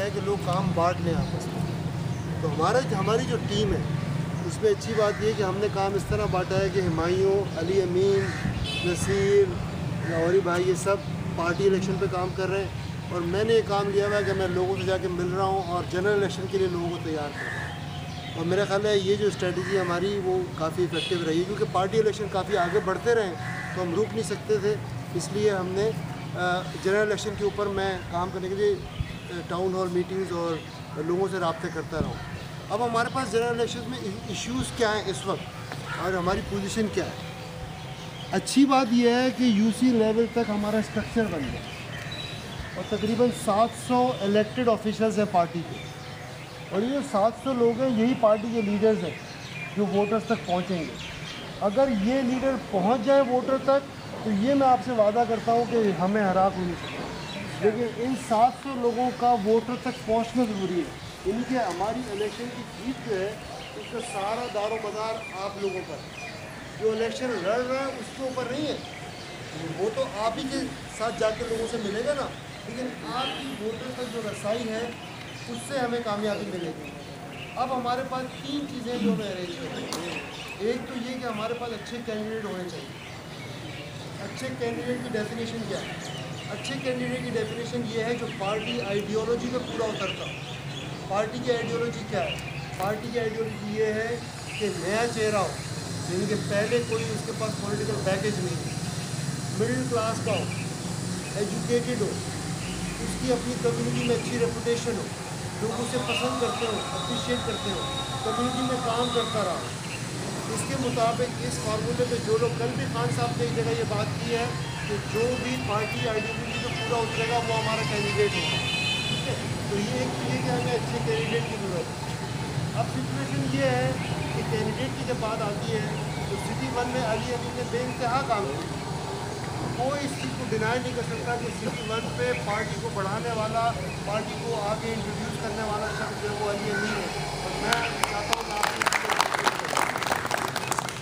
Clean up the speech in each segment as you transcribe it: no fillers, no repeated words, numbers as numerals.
है कि लोग काम बांट लें आपस में। तो हमारी जो टीम है उसमें अच्छी बात यह है कि हमने काम इस तरह बांटा है कि हुमायूं, अली अमीन, नसीर, लाहौरी भाई ये सब पार्टी इलेक्शन पे काम कर रहे हैं और मैंने ये काम लिया हुआ है कि मैं लोगों से जाके मिल रहा हूँ और जनरल इलेक्शन के लिए लोगों को तैयार कर रहा हूँ। और मेरा ख्याल है ये जो स्ट्रेटजी हमारी वो काफ़ी इफेक्टिव रही है, क्योंकि पार्टी इलेक्शन काफ़ी आगे बढ़ते रहे तो हम रुक नहीं सकते थे, इसलिए हमने जनरल इलेक्शन के ऊपर मैं काम करने के लिए टाउन हॉल मीटिंग्स और लोगों से रब्ते करता रहा हूँ। अब हमारे पास जनरल इलेक्शन में इश्यूज़ क्या हैं इस वक्त और हमारी पोजीशन क्या है। अच्छी बात यह है कि यूसी लेवल तक हमारा स्ट्रक्चर बन गया और तकरीबन 700 इलेक्टेड ऑफिशियल्स हैं पार्टी के, और ये 700 लोग हैं यही पार्टी के लीडर्स हैं जो वोटर्स तक पहुंचेंगे। अगर ये लीडर पहुंच जाए वोटर तक तो ये मैं आपसे वादा करता हूं कि हमें हरा कोई नहीं सकता, लेकिन इन 700 लोगों का वोटर तक पहुंचना ज़रूरी है। इनके हमारी इलेक्शन की जीत जो है उसका सारा दारो मदार आप लोगों पर, जो इलेक्शन लड़ रहा है उसके ऊपर नहीं है, वो तो आप ही के साथ जाकर लोगों से मिलेगा ना, लेकिन आपकी वोटर तक जो रसाई है उससे हमें कामयाबी मिलेगी। अब हमारे पास 3 चीज़ें जो मैं अरेंज करती हूँ। एक तो ये कि हमारे पास अच्छे कैंडिडेट होने चाहिए। अच्छे कैंडिडेट की डेफिनेशन क्या है? अच्छे कैंडिडेट की डेफिनेशन ये है जो पार्टी आइडियोलॉजी पे पूरा उतरता हो। पार्टी की आइडियोलॉजी क्या है? पार्टी की आइडियोलॉजी ये है कि नया चेहरा हो, यानी कि पहले कोई उसके पास पॉलिटिकल पैकेज नहीं है, मिडिल क्लास का हो, एजुकेटेड हो, उसकी अपनी कम्युनिटी में अच्छी रेपुटेशन हो, लोग उसे पसंद करते हो, अप्रिशिएट करते हो, कम्युनिटी में काम करता रहा। इसके मुताबिक इस फार्मूले पे जो लोग, कल भी खान साहब ने एक जगह ये बात की है कि जो भी पार्टी आइडियोलॉजी पे पूरा उतरेगा वो हमारा कैंडिडेट होगा, ठीक है। तो ये एक चीज़ कि हमें अच्छे कैंडिडेट की ज़रूरत है। अब सिचुएशन ये है कि कैंडिडेट की जब बात आती है तो सिटी 1 में अली अमीन ने बेइंतहा काम किया। कोई इस चीज़ को डिनाई नहीं कर सकता कि सिटी 1 पे पार्टी को बढ़ाने वाला, पार्टी को आगे इंट्रोड्यूस करने वाला शख्स जो है वो अली अमीन है। और मैं चाहता हूँ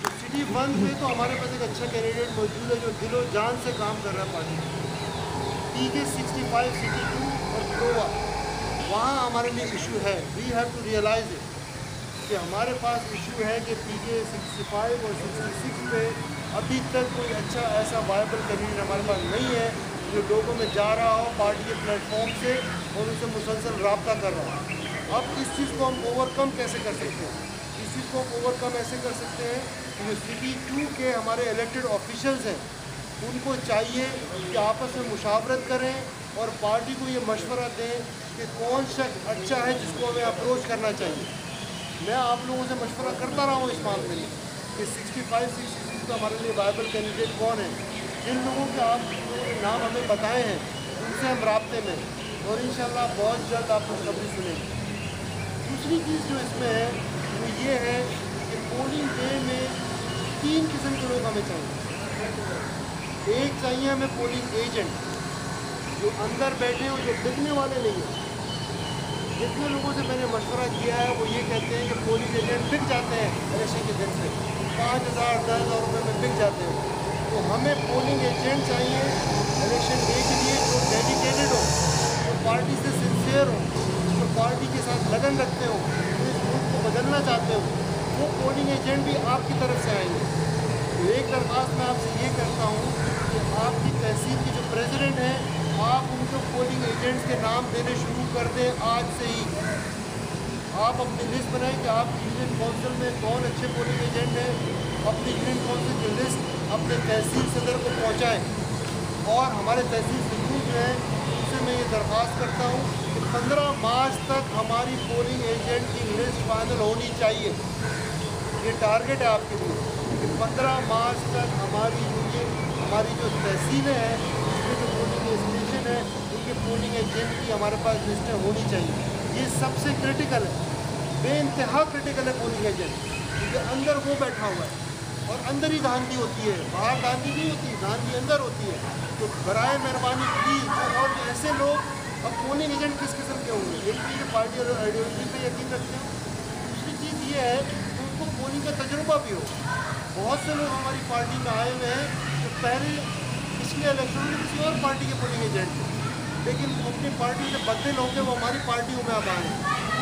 तो सिटी 1 में तो हमारे पास एक अच्छा कैंडिडेट मौजूद है जो दिलो जान से काम कर रहा है पार्टी। PK 65 सिटी 2 और प्रोवा, वहाँ हमारे लिए इशू है। We have to realize it कि हमारे पास इशू है कि PK 65 और 66 पे अभी तक कोई अच्छा ऐसा वायबल कैंडिडेट हमारे पास नहीं है जो लोगों में जा रहा हो पार्टी के प्लेटफॉर्म से और उनसे मुसलसल रब्ता कर रहा हो। अब इस चीज़ को हम ओवरकम कैसे कर सकते हैं? इस चीज़ को हम ओवरकम ऐसे कर सकते हैं कि जो सिटी 2 के हमारे इलेक्टेड ऑफिशियल्स हैं उनको चाहिए कि आपस में मुशावरत करें और पार्टी को ये मशवरा दें कि कौन शख्स अच्छा है जिसको हमें अप्रोच करना चाहिए। मैं आप लोगों से मशवरा करता रहा हूँ इस मामले में कि 65-66 का हमारे लिए वायबल कैंडिडेट कौन है। जिन लोगों के आप नाम हमें बताए हैं उनसे हम राब्ते में, और इंशाल्लाह बहुत जल्द आप खुशखबरी सुनेंगे। दूसरी चीज़ जो इसमें है वो ये है कि पोलिंग डे में 3 किस्म के लोग हमें चाहिए। एक चाहिए हमें पोलिंग एजेंट जो अंदर बैठे हो, जो बिकने वाले नहीं हैं। जितने लोगों से मैंने मशवरा किया है वो ये कहते हैं कि पोलिंग एजेंट बिक जाते हैं इलेक्शन के दिन से 5,000 10,000 रुपये में बिक जाते हैं। तो हमें पोलिंग एजेंट चाहिए इलेक्शन डे के लिए जो डेडिकेटेड हो, जो पार्टी से सिंसियर हो, जो पार्टी के साथ लगन रखते हो, जो इस मुल्क को बदलना चाहते हो, वो पोलिंग एजेंट भी आपकी तरफ से आएंगे। तो एक दरख्वास्त मैं आपसे ये करता हूँ कि आपकी तहसील के जो प्रेसिडेंट हैं आप उनको पोलिंग एजेंट्स के नाम देने शुरू कर दें आज से ही। आप अपनी लिस्ट बनाएं कि आप यूनियन काउंसिल में कौन अच्छे पोलिंग एजेंट हैं, अपनी यूनियन काउंसिल की लिस्ट अपने तहसील सदर को पहुंचाएं। और हमारे तहसील सदर जो हैं उनसे मैं ये दरख्वास्त करता हूं कि 15 मार्च तक हमारी पोलिंग एजेंट की लिस्ट फाइनल होनी चाहिए। ये टारगेट है आपके लिए कि 15 मार्च तक हमारी जो तहसीलें हैं उसमें जो पोलिंग स्टेशन है उनके पोलिंग एजेंट की हमारे पास लिस्टें होनी चाहिए। ये सबसे क्रिटिकल है, बेइंतहा क्रिटिकल है पोलिंग एजेंट, क्योंकि अंदर वो बैठा हुआ है और अंदर ही धांधली होती है, बाहर धांधली नहीं होती, धांधली अंदर होती है। तो बराए मेहरबानी प्लीज़, और ऐसे लोग अब पोलिंग एजेंट किस किस्म के होंगे? एक चीज़ पार्टी और आइडियोलॉजी पर यकीन रखते हो, दूसरी चीज़ ये है कि उनको पोलिंग का तजुर्बा भी हो। बहुत से लोग हमारी पार्टी में आए हुए हैं जो पहले पिछले इलेक्शन में किसी और पार्टी के पोलिंग एजेंट थे, लेकिन अपनी पार्टी से बदले लोग हैं वो हमारी पार्टियों में अब आए,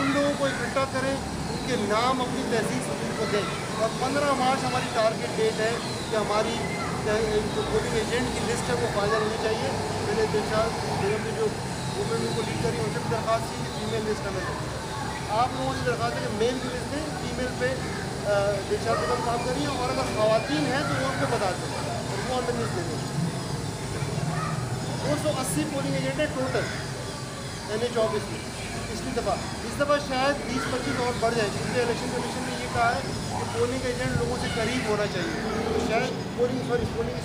उन लोगों को इकट्ठा करें, उनके नाम अपनी तहसील सदूर को दें। और 15 मार्च हमारी टारगेट डेट है कि हमारी जो पोलिंग एजेंट की लिस्ट है वो फाइनल होनी चाहिए। मैंने दिलशाद बेगम ने जो वुमेन को लीड करी उनसे भी दरख्वास्त की कि फीमेल लिस्ट हमें दें। आप लोगों से दरख्वास्त है कि मेल की लिस्ट दें, फीमेल पे दिलशाद बेगम काम करिए, और अगर ख़वातीन हैं तो वो उनको बता दें और वो हमें लिस्ट दे दें। 280 पोलिंग एजेंट है टोटल NH ऑफिस में पिछली दफ़ा। इस दफ़ा शायद 20-25 और बढ़ जाए, क्योंकि इलेक्शन कमीशन ने ये कहा है कि पोलिंग एजेंट लोगों से करीब होना चाहिए। तो शायद पोलिंग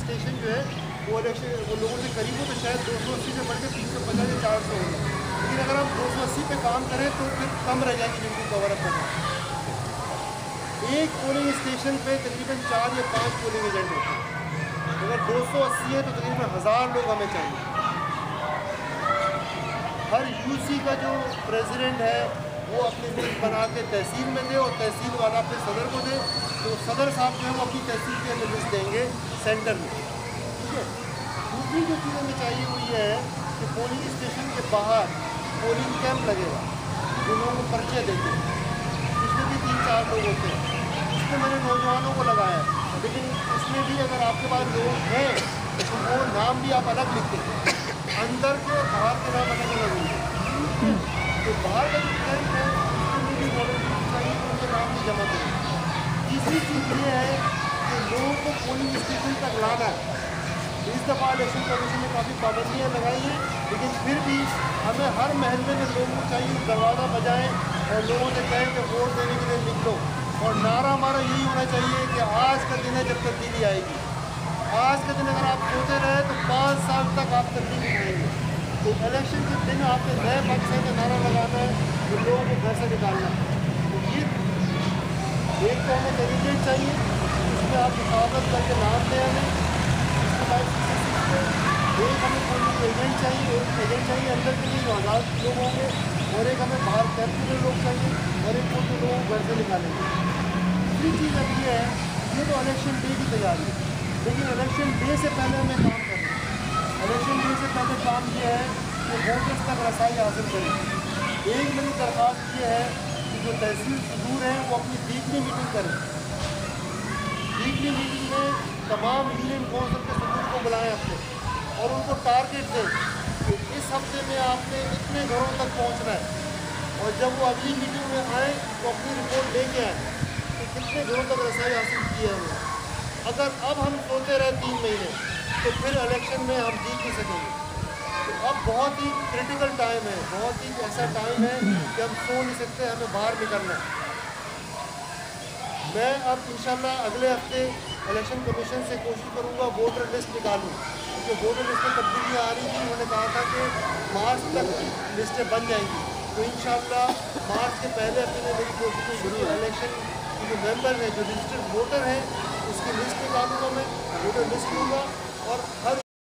स्टेशन जो है वो लोगों से करीब हो, तो शायद 280 से बढ़ के 350 या 400 होगा। लेकिन अगर हम 280 पे काम करें तो फिर कम रह जाएगी जिनको कवर अप करना। एक पोलिंग स्टेशन पे तकरीबन 4 या 5 पोलिंग एजेंट होते हैं। अगर 280 है तो तकरीबन 1000 लोग हमें चाहिए। हर UC का जो प्रेसिडेंट है वो अपनी लिस्ट बना के तहसील में दे, और तहसील वाला फिर सदर को दे, तो सदर साहब जो है वो अपनी तहसील के अंदर लिस्ट देंगे सेंटर में। ठीक है। दूसरी जो चीज़ हमें चाहिए वो ये है कि पोलिंग स्टेशन के बाहर पोलिंग कैंप लगेगा, जो लोगों को पर्चे देते हैं, इसमें भी 3-4 लोग होते हैं। इसमें मैंने नौजवानों को लगाया है, लेकिन इसमें भी अगर आपके पास लोग हैं तो वो नाम भी आप अलग लिखते हैं, अंदर के और बाहर के नाम अलग अलग होंगे। तो बाहर का जो कैंप है उसमें भी वॉलंटियर चाहिए, तो उनके नाम भी जमा करें। तीसरी चीज़ ये है कि लोगों को पोलिंग स्टेशन तक लाना है। इस दफ़ा इलेक्शन कमीशन ने काफ़ी पाबंदियाँ लगाई हैं, लेकिन फिर भी हमें हर महल्ले में लोगों को चाहिए दरवाज़ा बजाएँ और लोगों से कहें कि वोट देने के लिए निकलो। और नारा हमारा यही होना चाहिए कि आज का दिन है जब तब्दीली आएगी। आज के दिन अगर आप सोते रहे तो 5 साल तक आप तब्दीली करेंगे। तो इलेक्शन के दिन आपने नए मकसद का नारा लगाना है, तो लोगों को घर से निकालना है। तो ये एक तो हमें कैंडिडेट चाहिए, उसमें आप मुकाबलत करके नाम दें हमें, इसके बाद एक हमें पोलिंग एजेंट चाहिए, एक एजेंट चाहिए अंदर के लिए जो आज़ाद लोग होंगे, और एक हमें बाहर कैंप के लोग चाहिए, और एक जो लोगों को घर से निकालेंगे। दूसरी चीज़ अब ये है, ये तो इलेक्शन डे की तैयारी है, लेकिन इलेक्शन डे से पहले हमें काम करना है। इलेक्शन डे से पहले काम किया है कि वोटर्स तक रसाई हासिल करें। एक मेरी दरख्वास्त ये है कि जो तहसील सदूर हैं वो अपनी वीकली मीटिंग करें। वीकली मीटिंग में तमाम यूनियन काउंसिल के सदूर को बुलाएं अपने, और उनको टारगेट दें कि इस हफ्ते में आपने इतने घरों तक पहुँचना है, और जब वो अगली मीटिंग में आए तो अपनी रिपोर्ट लेके आए कि कितने घरों तक रसाई हासिल की है हमने। अगर अब हम सोते रहे 3 महीने तो फिर इलेक्शन में हम जीत नहीं सकेंगे। तो अब बहुत ही क्रिटिकल टाइम है, बहुत ही ऐसा टाइम है कि हम सो नहीं सकते, हमें बाहर निकलना है। मैं अब इंशाल्लाह अगले हफ्ते इलेक्शन कमीशन से कोशिश करूंगा वोटर लिस्ट निकालूं, क्योंकि वोटर लिस्ट में तब्दीलियाँ आ रही थी। उन्होंने कहा था कि मार्च तक लिस्टें बन जाएंगी, तो इंशाल्लाह मार्च के पहले हफ्ते में मेरी कोशिश शुरू है। इलेक्शन के जो मेंबर हैं, जो रजिस्टर्ड वोटर हैं, उसकी लिस्ट निकालूंगा मैं, वोटर लिस्ट लूँगा, और हर